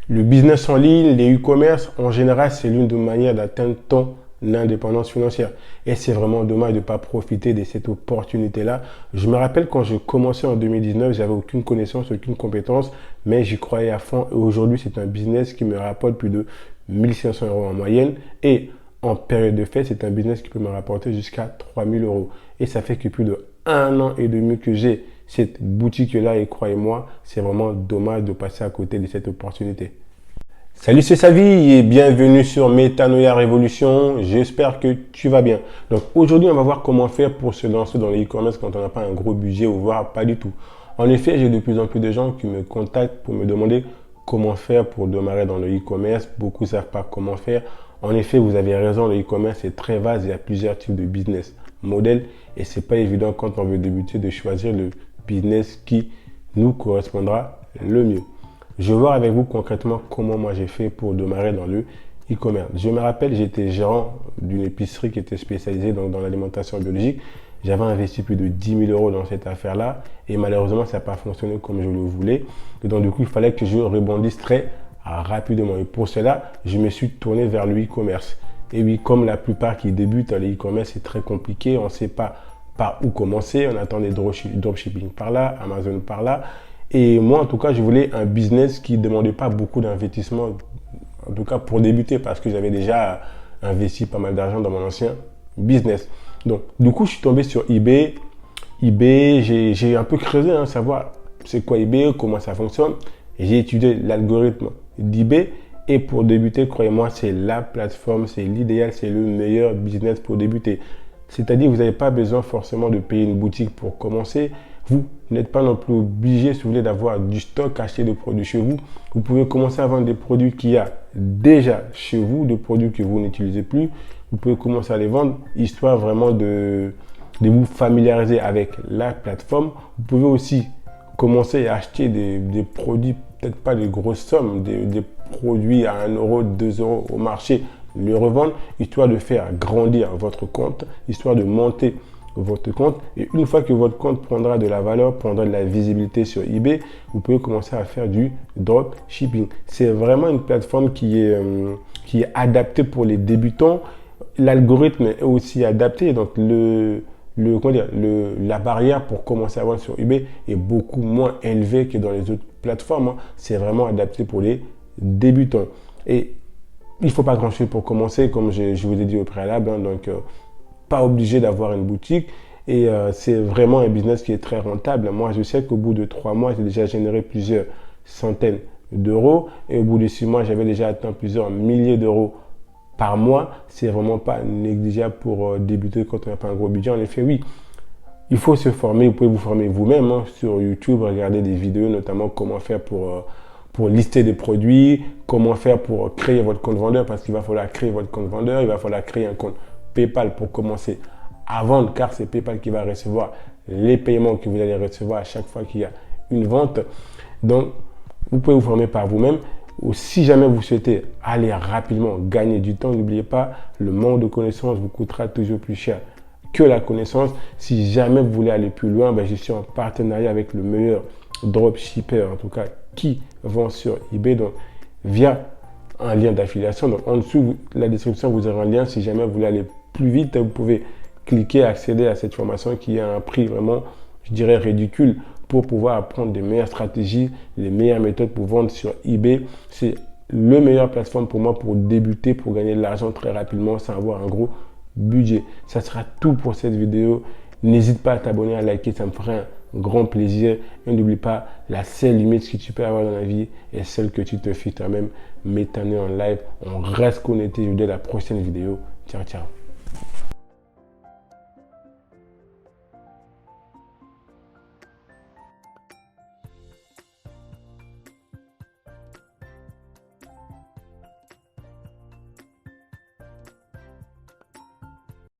Le business en ligne, les e-commerce, en général, c'est l'une des manières d'atteindre ton indépendance financière. Et c'est vraiment dommage de ne pas profiter de cette opportunité-là. Je me rappelle quand je commençais en 2019, j'avais aucune connaissance, aucune compétence, mais j'y croyais à fond. Et aujourd'hui, c'est un business qui me rapporte plus de 1500 euros en moyenne. Et en période de fête, c'est un business qui peut me rapporter jusqu'à 3000 euros. Et ça fait que plus de 1 an et demi que j'ai cette boutique-là et croyez-moi, c'est vraiment dommage de passer à côté de cette opportunité. Salut, c'est Savi et bienvenue sur Metanoia Révolution. J'espère que tu vas bien. Donc aujourd'hui, on va voir comment faire pour se lancer dans le e-commerce quand on n'a pas un gros budget ou voire pas du tout. En effet, j'ai de plus en plus de gens qui me contactent pour me demander comment faire pour démarrer dans le e-commerce. Beaucoup ne savent pas comment faire. En effet, vous avez raison, le e-commerce est très vaste. Il y a plusieurs types de business modèles et c'est pas évident quand on veut débuter de choisir le business qui nous correspondra le mieux. Je vais voir avec vous concrètement comment moi j'ai fait pour démarrer dans le e-commerce. Je me rappelle, j'étais gérant d'une épicerie qui était spécialisée dans l'alimentation biologique. J'avais investi plus de 10 000 euros dans cette affaire-là et malheureusement, ça n'a pas fonctionné comme je le voulais. Et donc, du coup, il fallait que je rebondisse très rapidement. Et pour cela, je me suis tourné vers le e-commerce. Et oui, comme la plupart qui débutent, le e-commerce c'est très compliqué. On ne sait pas par où commencer. On attend des dropshipping par là, Amazon par là. Et moi, en tout cas, je voulais un business qui ne demandait pas beaucoup d'investissement, en tout cas pour débuter, parce que j'avais déjà investi pas mal d'argent dans mon ancien business. Donc, du coup, je suis tombé sur eBay. eBay, j'ai un peu creusé, savoir c'est quoi eBay, comment ça fonctionne. Et j'ai étudié l'algorithme d'eBay. Et pour débuter, croyez-moi, c'est la plateforme, c'est l'idéal, c'est le meilleur business pour débuter. C'est-à-dire, vous n'avez pas besoin forcément de payer une boutique pour commencer. Vous n'êtes pas non plus obligé, si vous voulez, d'avoir du stock, acheter des produits chez vous. Vous pouvez commencer à vendre des produits qu'il y a déjà chez vous, des produits que vous n'utilisez plus. Vous pouvez commencer à les vendre, histoire vraiment de vous familiariser avec la plateforme. Vous pouvez aussi commencer à acheter des produits, peut-être pas de grosses sommes, des produits à 1 euro, 2 euros au marché, les revendre, histoire de faire grandir votre compte, histoire de monter votre compte. Et une fois que votre compte prendra de la valeur, prendra de la visibilité sur eBay, vous pouvez commencer à faire du dropshipping. C'est vraiment une plateforme qui est adaptée pour les débutants. L'algorithme est aussi adapté, donc la barrière pour commencer à vendre sur eBay est beaucoup moins élevée que dans les autres plateformes. C'est vraiment adapté pour les débutants. Et il ne faut pas grand-chose pour commencer, comme je vous ai dit au préalable. Donc, pas obligé d'avoir une boutique. Et c'est vraiment un business qui est très rentable. Moi, je sais qu'au bout de 3 mois, j'ai déjà généré plusieurs centaines d'euros. Et au bout de 6 mois, j'avais déjà atteint plusieurs milliers d'euros par mois. C'est vraiment pas négligeable pour débuter quand on n'a pas un gros budget. En effet, oui, il faut se former. Vous pouvez vous former vous-même sur YouTube, regarder des vidéos, notamment comment faire pour lister des produits, comment faire pour créer votre compte vendeur, parce qu'il va falloir créer votre compte vendeur, il va falloir créer un compte PayPal pour commencer à vendre, car c'est PayPal qui va recevoir les paiements que vous allez recevoir à chaque fois qu'il y a une vente. Donc, vous pouvez vous former par vous-même. Ou si jamais vous souhaitez aller rapidement gagner du temps, n'oubliez pas, le manque de connaissances vous coûtera toujours plus cher que la connaissance. Si jamais vous voulez aller plus loin, je suis en partenariat avec le meilleur dropshipper, en tout cas, qui vend sur eBay, donc via un lien d'affiliation. Donc en dessous de la description, vous aurez un lien. Si jamais vous voulez aller plus vite, vous pouvez cliquer, accéder à cette formation qui a un prix vraiment, je dirais, ridicule pour pouvoir apprendre des meilleures stratégies, les meilleures méthodes pour vendre sur eBay. C'est le meilleure plateforme pour moi pour débuter, pour gagner de l'argent très rapidement sans avoir un gros budget. Ça sera tout pour cette vidéo. N'hésite pas à t'abonner, à liker, ça me ferait un grand plaisir. Et n'oublie pas, la seule limite que tu peux avoir dans la vie est celle que tu te fixes toi-même. Metanoia en live. On reste connecté. Je vous dis à la prochaine vidéo. Ciao, ciao.